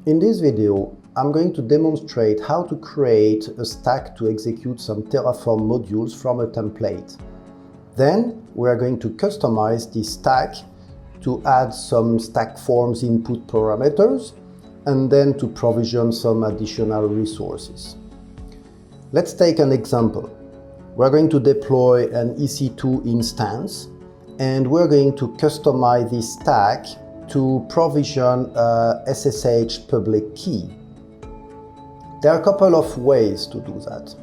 In this video, I'm going to demonstrate how to create a stack to execute some Terraform modules from a template. Then we are going to customize this stack to add some StackForms input parameters and then to provision some additional resources. Let's take an example. We're going to deploy an EC2 instance and we're going to customize this stack to provision a SSH public key. There are a couple of ways to do that.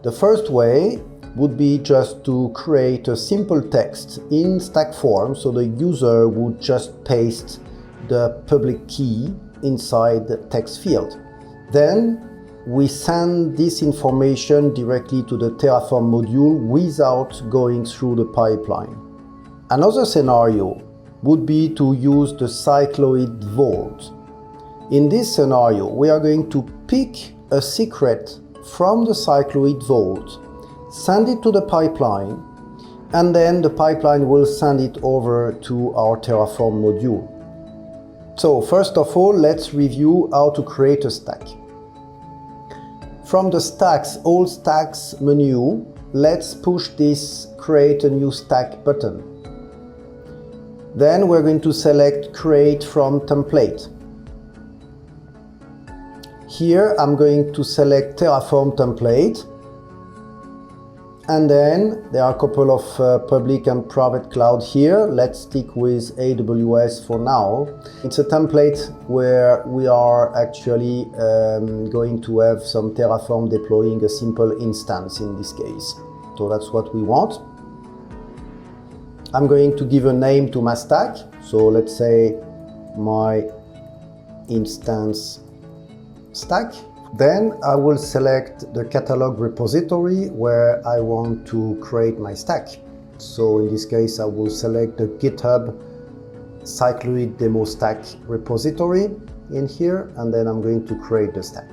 The first way would be just to create a simple text in StackForms, so the user would just paste the public key inside the text field. Then we send this information directly to the Terraform module without going through the pipeline. Another scenario would be to use the cycloid vault. In this scenario, we are going to pick a secret from the cycloid vault, send it to the pipeline, and then the pipeline will send it over to our Terraform module. So first of all, let's review how to create a stack. From the All Stacks menu, let's push this Create a New Stack button. Then we're going to select Create from Template. Here I'm going to select Terraform template. And then there are a couple of public and private cloud here. Let's stick with AWS for now. It's a template where we are actually going to have some Terraform deploying a simple instance in this case. So that's what we want. I'm going to give a name to my stack. So let's say my instance stack. Then I will select the catalog repository where I want to create my stack. So in this case, I will select the GitHub cycloid demo stack repository in here, and then I'm going to create the stack.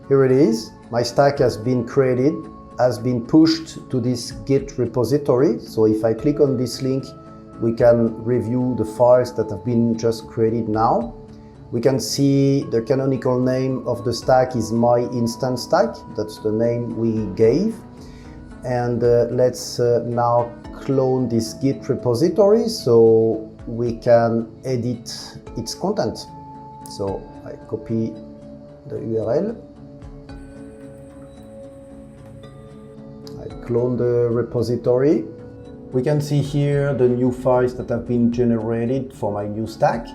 Here it is. My stack has been created, has been pushed to this Git repository. So if I click on this link, we can review the files that have been just created now. We can see the canonical name of the stack is my instance stack. That's the name we gave. And let's now clone this Git repository so we can edit its content. So I copy the URL. I clone the repository. We can see here the new files that have been generated for my new stack.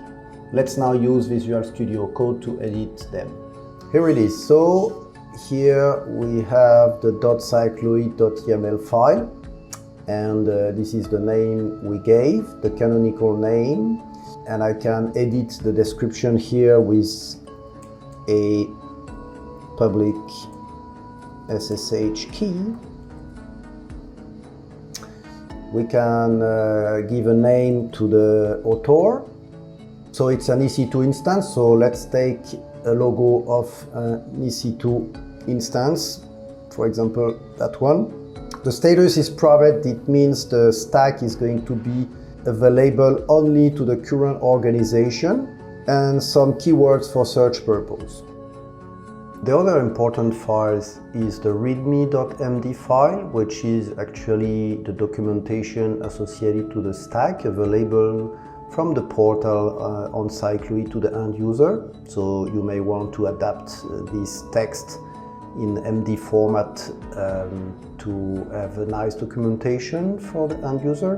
Let's now use Visual Studio Code to edit them. Here it is. So here we have the .cycloid.yml file, and this is the name we gave, the canonical name, and I can edit the description here with a public SSH key. We can give a name to the author. So it's an EC2 instance, so let's take a logo of an EC2 instance, for example, that one. The status is private. It means the stack is going to be available only to the current organization, and some keywords for search purpose. The other important files is the readme.md file, which is actually the documentation associated to the stack available from the portal on Cycloid to the end user. So you may want to adapt this text in MD format to have a nice documentation for the end user.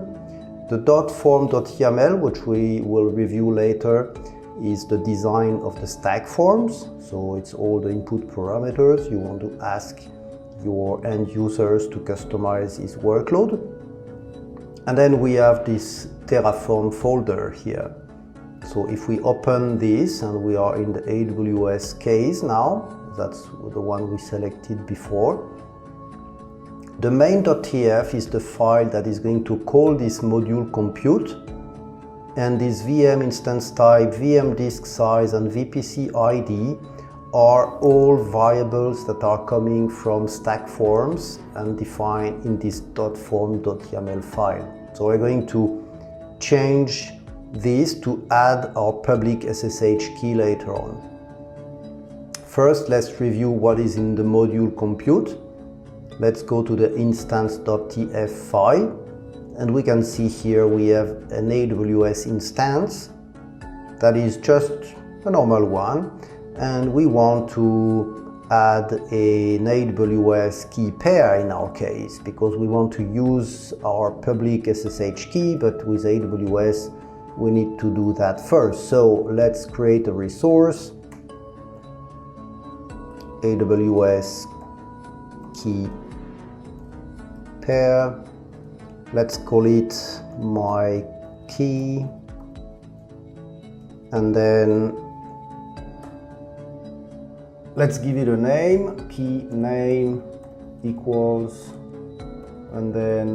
The .form.yml, which we will review later, is the design of the StackForms. So it's all the input parameters you want to ask your end users to customize his workload. And then we have this Terraform folder here. So if we open this, and we are in the AWS case now, that's the one we selected before. The main.tf is the file that is going to call this module compute, and this VM instance type, VM disk size, and VPC ID are all variables that are coming from StackForms and defined in this .form.yml file. So we're going to change this to add our public SSH key later on. First, let's review what is in the module compute. Let's go to the instance.tf file, and we can see here we have an AWS instance that is just a normal one, and we want to add an AWS key pair in our case, because we want to use our public SSH key, but with AWS we need to do that first. So let's create a resource, AWS key pair. Let's call it my key, and then let's give it a name, key name equals, and then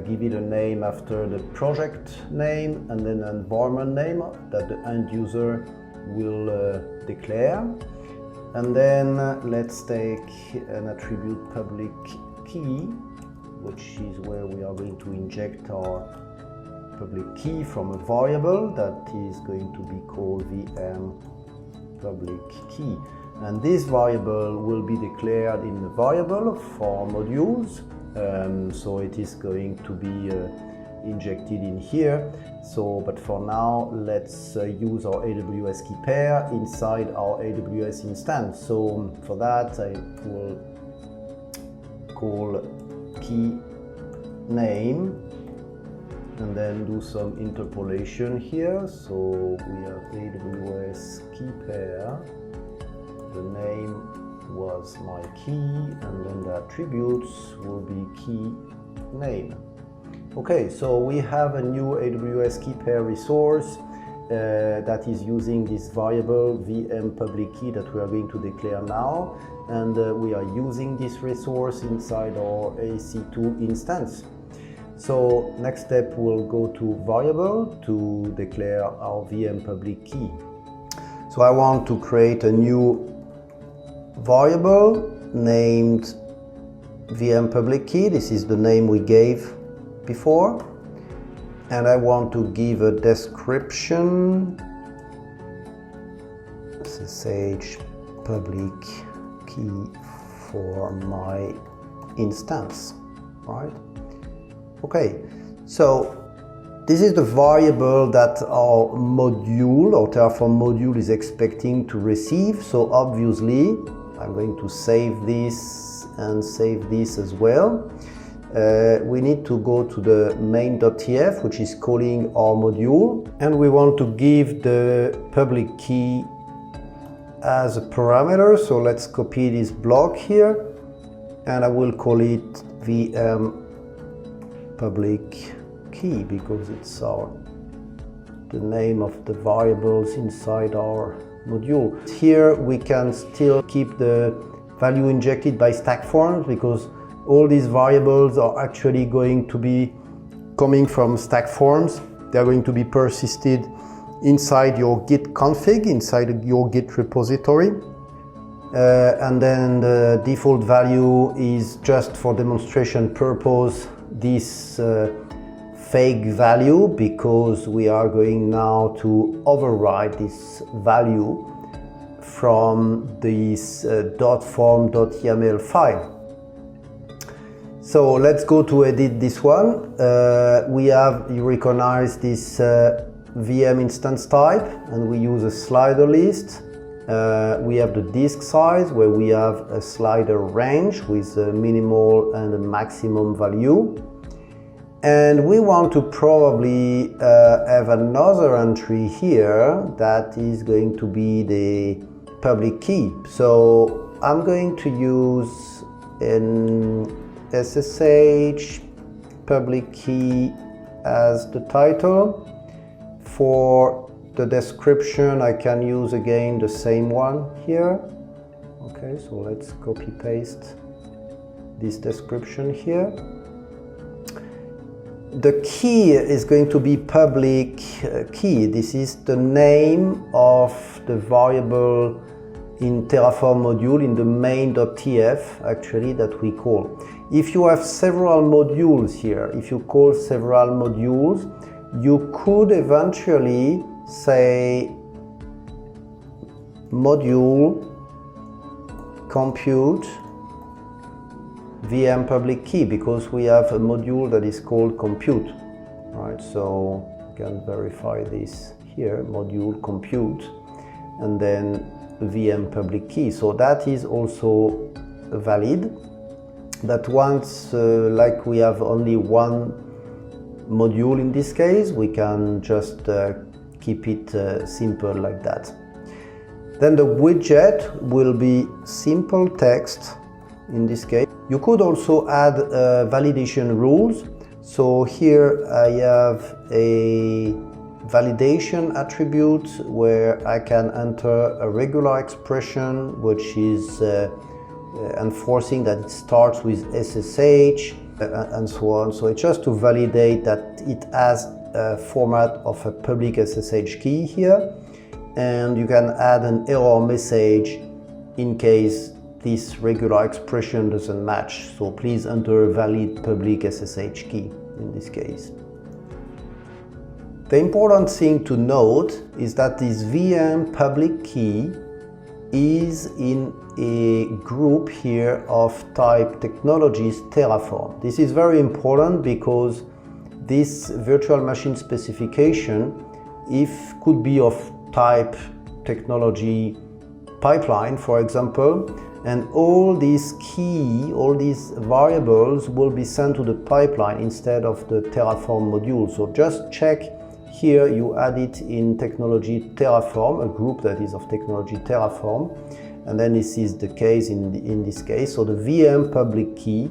give it a name after the project name, and then an environment name that the end user will declare. And then let's take an attribute public key, which is where we are going to inject our public key from a variable that is going to be called VM public key. And this variable will be declared in the variable for modules. So it is going to be injected in here. So, but for now, let's use our AWS key pair inside our AWS instance. So for that, I will call key name and then do some interpolation here. So we have AWS key pair, the name was my key, and then the attributes will be key name. Okay, so we have a new AWS key pair resource that is using this variable VM public key that we are going to declare now, and we are using this resource inside our AC2 instance. So next step, we'll go to variable to declare our VM public key. So I want to create a new variable named VM public key. This is the name we gave before, and I want to give a description, SSH public key for my instance, right? Okay, so this is the variable that our module, our Terraform module, is expecting to receive. So obviously I'm going to save this and save this as well. We need to go to the main.tf, which is calling our module, and we want to give the public key as a parameter. So let's copy this block here, and I will call it VM public key because it's the name of the variables inside our module. Here we can still keep the value injected by StackForms because all these variables are actually going to be coming from StackForms. They're going to be persisted inside your Git config, inside your Git repository. And then the default value is just for demonstration purpose this fake value, because we are going now to override this value from this .form.yaml file. So let's go to edit this one. You recognize this VM instance type, and we use a slider list. We have the disk size, where we have a slider range with a minimal and a maximum value. And we want to probably have another entry here that is going to be the public key. So I'm going to use an SSH public key as the title. For the description, I can use again the same one here. Okay, so let's copy paste this description here. The key is going to be public key. This is the name of the variable in Terraform module in the main.tf actually that we call. If you have several modules here, if you call several modules, you could eventually say module compute VM public key, because we have a module that is called compute, right? So you can verify this here, module compute, and then VM public key. So that is also valid. But once, like we have only one module in this case, we can just keep it simple like that. Then the widget will be simple text in this case. You could also add validation rules. So here I have a validation attribute where I can enter a regular expression which is enforcing that it starts with SSH and so on. So it's just to validate that it has a format of a public SSH key here, and you can add an error message in case this regular expression doesn't match. So please enter a valid public SSH key in this case. The important thing to note is that this VM public key is in a group here of type technologies Terraform. This is very important because this virtual machine specification could be of type technology pipeline, for example, and all these variables will be sent to the pipeline instead of the Terraform module. So just check here, you add it in technology Terraform, a group that is of technology Terraform, and then this is the case in this case. So the VM public key,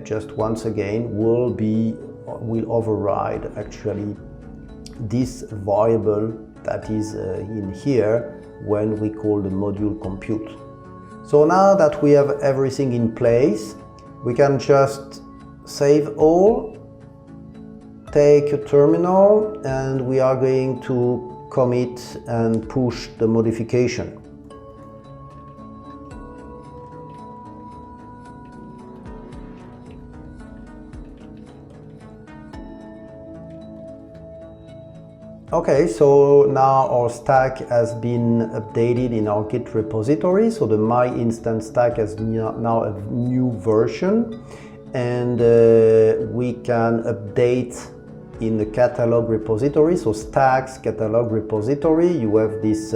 just once again, will override actually this variable that is in here when we call the module compute. So now that we have everything in place, we can just save all, take a terminal, and we are going to commit and push the modification. Okay, so now our stack has been updated in our Git repository. So the My Instance stack has now a new version, and we can update in the catalog repository. So stacks catalog repository, you have this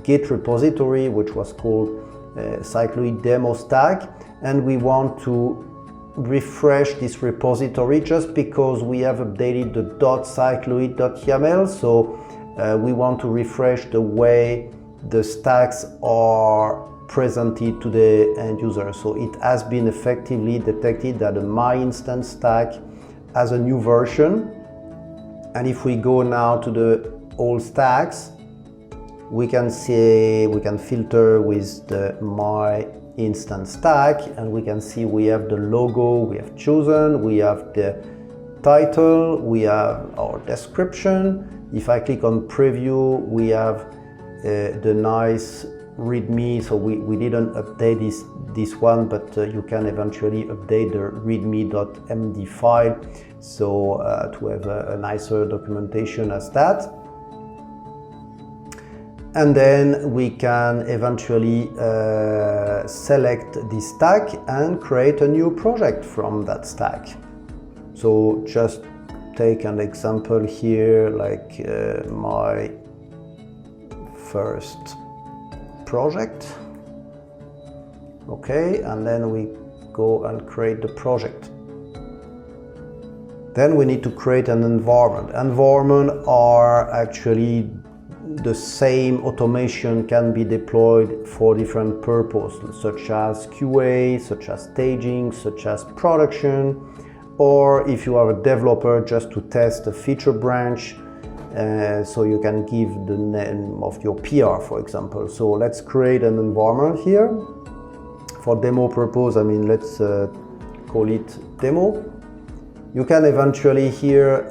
Git repository which was called cycloid demo stack, and we want to refresh this repository just because we have updated the .cycloid.yaml. So we want to refresh the way the stacks are presented to the end user. So it has been effectively detected that the My Instance stack has a new version. And if we go now to the old stacks, we can see, we can filter with the My Instance stack, and we can see we have the logo we have chosen, we have the title, we have our description. If I click on preview, we have the nice readme. So we didn't update this one, but you can eventually update the readme.md file, so to have a nicer documentation as that. And then we can eventually select this stack and create a new project from that stack. So just take an example here, like my first project. Okay, and then we go and create the project. Then we need to create an environment. Environments are actually the same automation can be deployed for different purposes, such as QA, such as staging, such as production, or if you are a developer, just to test a feature branch, so you can give the name of your PR, for example. So let's create an environment here. For demo purpose, I mean, let's call it demo. You can eventually here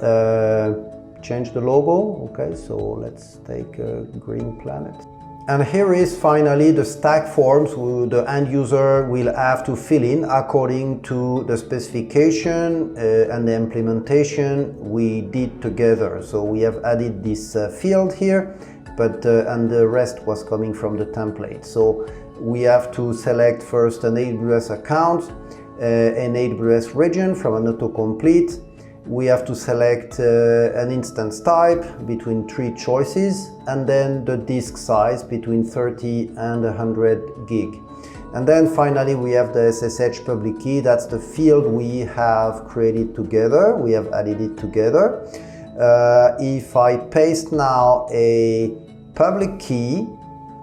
change the logo. Okay, so let's take a green planet. And here is finally the StackForms the end user will have to fill in according to the specification and the implementation we did together. So we have added this field here, but and the rest was coming from the template. So we have to select first an AWS account, an AWS region from an autocomplete. We have to select an instance type between 3 choices, and then the disk size between 30 and 100 gig. And then finally we have the SSH public key. That's the field we have created together. We have added it together. If I paste now a public key,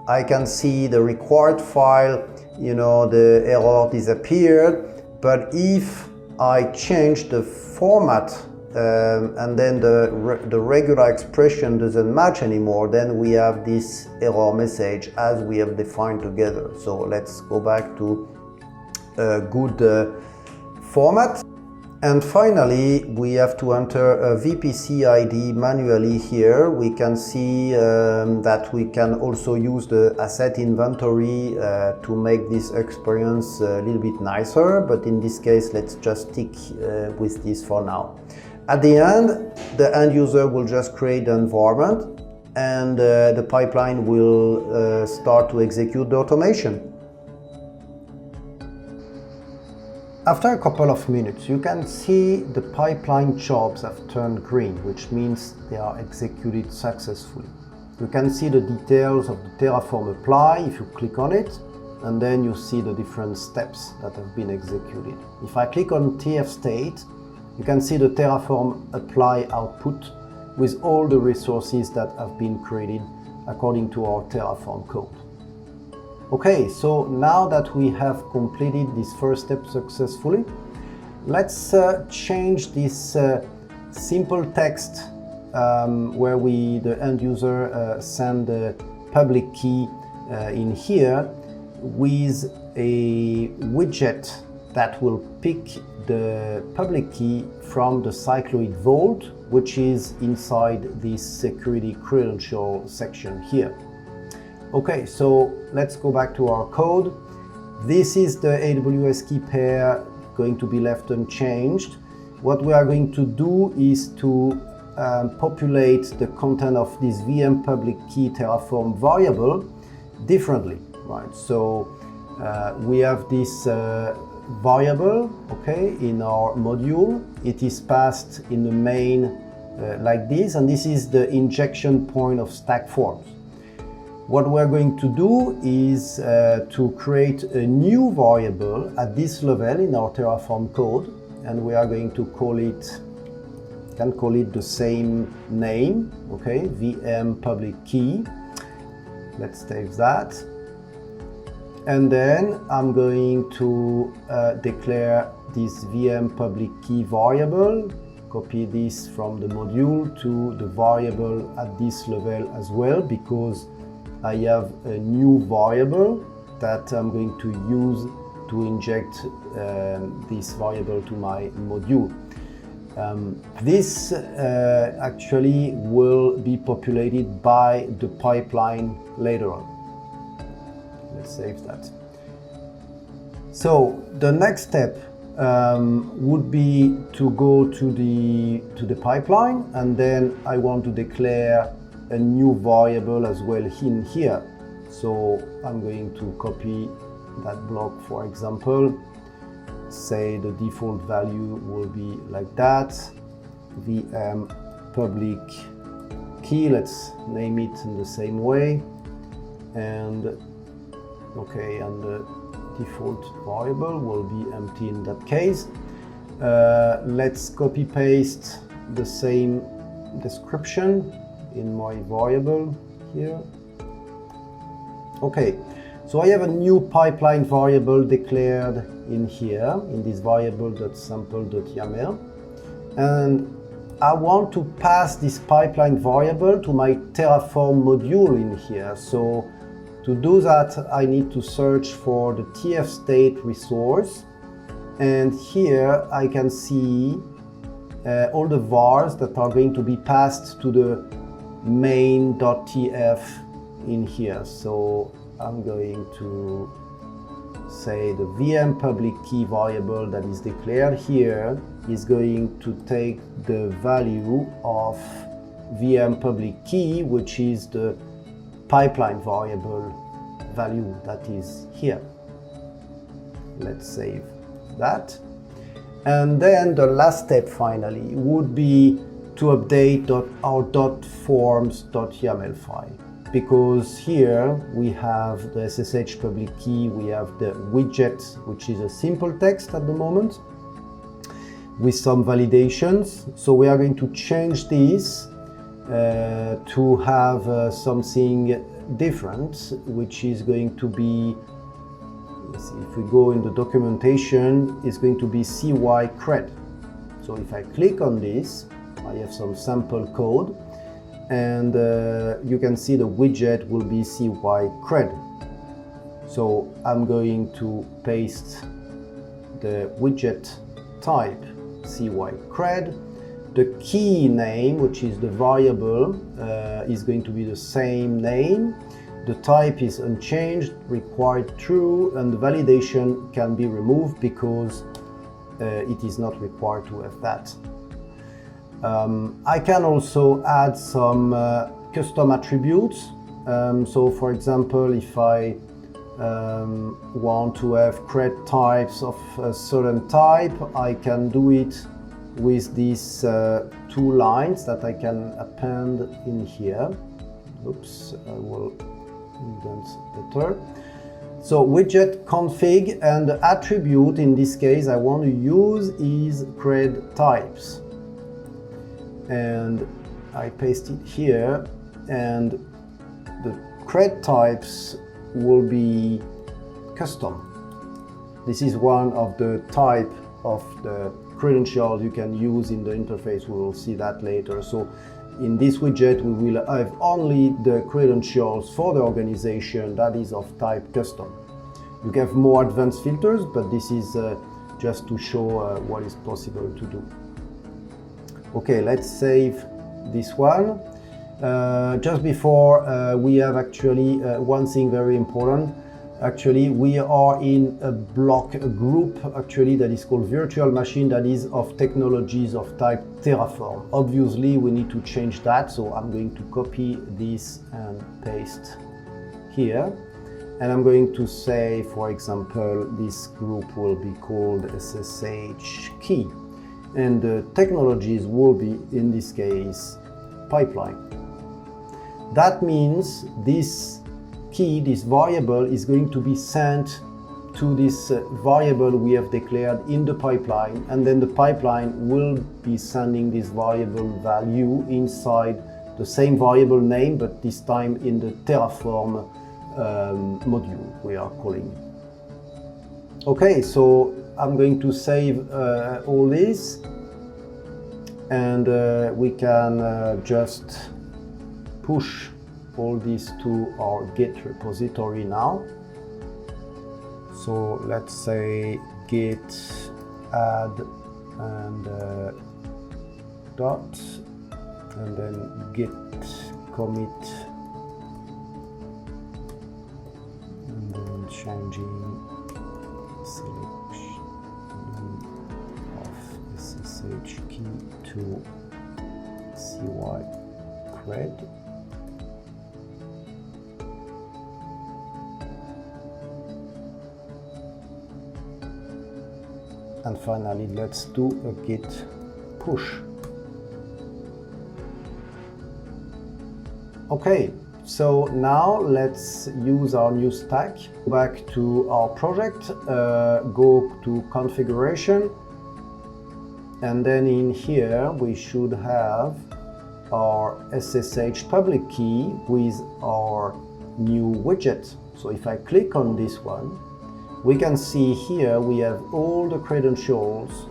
I can see the required file, the error disappeared. But if I change the format and then the regular expression doesn't match anymore, then we have this error message as we have defined together. So let's go back to a good format. And finally, we have to enter a VPC ID manually here. We can see that we can also use the asset inventory to make this experience a little bit nicer, but in this case, let's just stick with this for now. At the end, the end user will just create an environment, and the pipeline will start to execute the automation. After a couple of minutes, you can see the pipeline jobs have turned green, which means they are executed successfully. You can see the details of the Terraform apply if you click on it, and then you see the different steps that have been executed. If I click on TF state, you can see the Terraform apply output with all the resources that have been created according to our Terraform code. Okay, so now that we have completed this first step successfully, let's change this simple text where the end user send the public key in here with a widget that will pick the public key from the cycloid vault, which is inside this security credential section here. Okay, so let's go back to our code. This is the AWS key pair going to be left unchanged. What we are going to do is to populate the content of this VM public key Terraform variable differently, right? So we have this variable, okay, in our module. It is passed in the main like this, and this is the injection point of StackForms. What we're going to do is to create a new variable at this level in our Terraform code, and we are going to call it, can call it the same name, okay, VM public key. Let's save that. And then I'm going to declare this VM public key variable, copy this from the module to the variable at this level as well, because I have a new variable that I'm going to use to inject this variable to my module. This actually will be populated by the pipeline later on. Let's save that. So the next step would be to go to the pipeline, and then I want to declare a new variable as well in here. So I'm going to copy that block, for example, say the default value will be like that, VM public key, let's name it in the same way, and okay, and the default variable will be empty in that case. Let's copy paste the same description in my variable here. Okay, so I have a new pipeline variable declared in here, in this variable.sample.yaml, and I want to pass this pipeline variable to my Terraform module in here. So to do that, I need to search for the TF state resource, and here I can see all the vars that are going to be passed to the main.tf in here. So I'm going to say the VM public key variable that is declared here is going to take the value of VM public key, which is the pipeline variable value that is here. Let's save that. And then the last step finally would be to update our .forms.yaml file, because here we have the SSH public key, we have the widget, which is a simple text at the moment with some validations. So we are going to change this to have something different, which is going to be, let's see, if we go in the documentation, it's going to be CY_cred. So if I click on this, I have some sample code, and you can see the widget will be CY_cred. So I'm going to paste the widget type CY_cred. The key name, which is the variable, is going to be the same name. The type is unchanged, required true, and the validation can be removed because it is not required to have that. I can also add some custom attributes. So for example, if I want to have cred types of a certain type, I can do it with these two lines that I can append in here. Oops, I will indent better. So widget config, and the attribute in this case I want to use is cred types. And I paste it here, and the cred types will be custom. This is one of the type of the credentials you can use in the interface. We will see that later. So in this widget we will have only the credentials for the organization that is of type custom. You have more advanced filters, but this is just to show what is possible to do. Okay, let's save this one. Just before, we have actually one thing very important. Actually, we are in a block, a group actually that is called virtual machine, that is of technologies of type Terraform. Obviously, we need to change that, so I'm going to copy this and paste here. And I'm going to say, for example, this group will be called SSH key. And the technologies will be, in this case, pipeline. That means this key, this variable, is going to be sent to this variable we have declared in the pipeline, and then the pipeline will be sending this variable value inside the same variable name, but this time in the Terraform module we are calling. Okay, so I'm going to save all this, and we can just push all this to our Git repository now. So let's say git add and dot, and then git commit, and then changing selection of SSH key to CY_cred. And finally, let's do a git push. Okay, so now let's use our new stack. Go back to our project, go to configuration, and then in here we should have our SSH public key with our new widget. So if I click on this one, we can see here we have all the credentials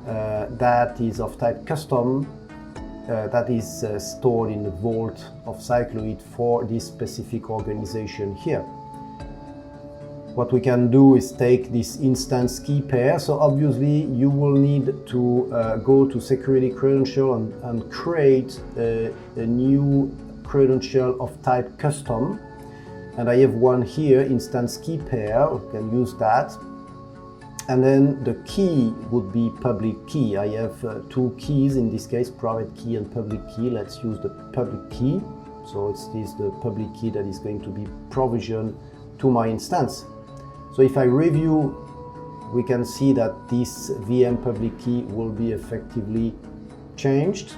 that is of type custom, that is stored in the vault of Cycloid for this specific organization here. What we can do is take this instance key pair. So obviously you will need to go to security credential and create a new credential of type custom. and I have one here, instance key pair, we can use that. And then the key would be public key. I have two keys in this case, private key and public key. Let's use the public key. So it is the public key that is going to be provisioned to my instance. So if I review, we can see that this VM public key will be effectively changed.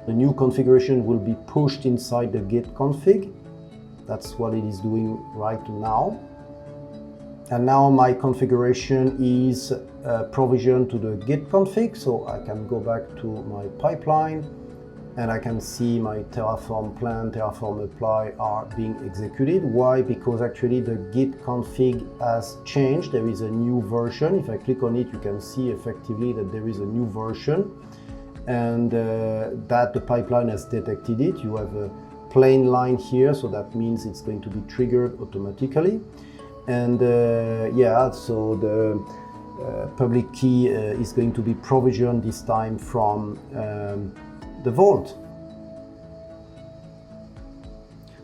The new configuration will be pushed inside the git config. That's what it is doing right now. And now my configuration is provisioned to the git config, so I can go back to my pipeline and I can see my Terraform plan, Terraform apply are being executed. Why? Because actually the git config has changed. There is a new version. If I click on it, you can see effectively that there is a new version and that the pipeline has detected it. You have a plain line here, so that means it's going to be triggered automatically. And yeah, so the public key is going to be provisioned this time from the vault.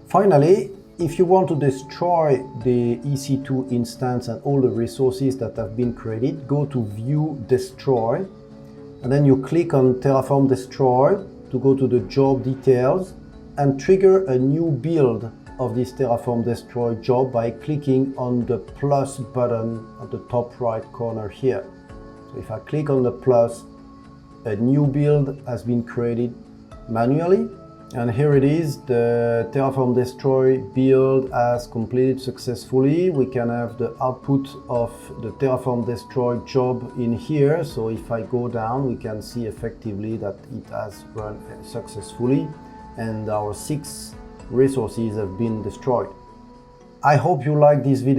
Finally, if you want to destroy the EC2 instance and all the resources that have been created, go to View Destroy, and then you click on Terraform Destroy to go to the job details and trigger a new build of this Terraform Destroy job by clicking on the plus button at the top right corner here. So if I click on the plus, a new build has been created manually, and here it is, the Terraform Destroy build has completed successfully. We can have the output of the Terraform Destroy job in here. So if I go down, we can see effectively that it has run successfully and our 6 resources have been destroyed. I hope you like this video.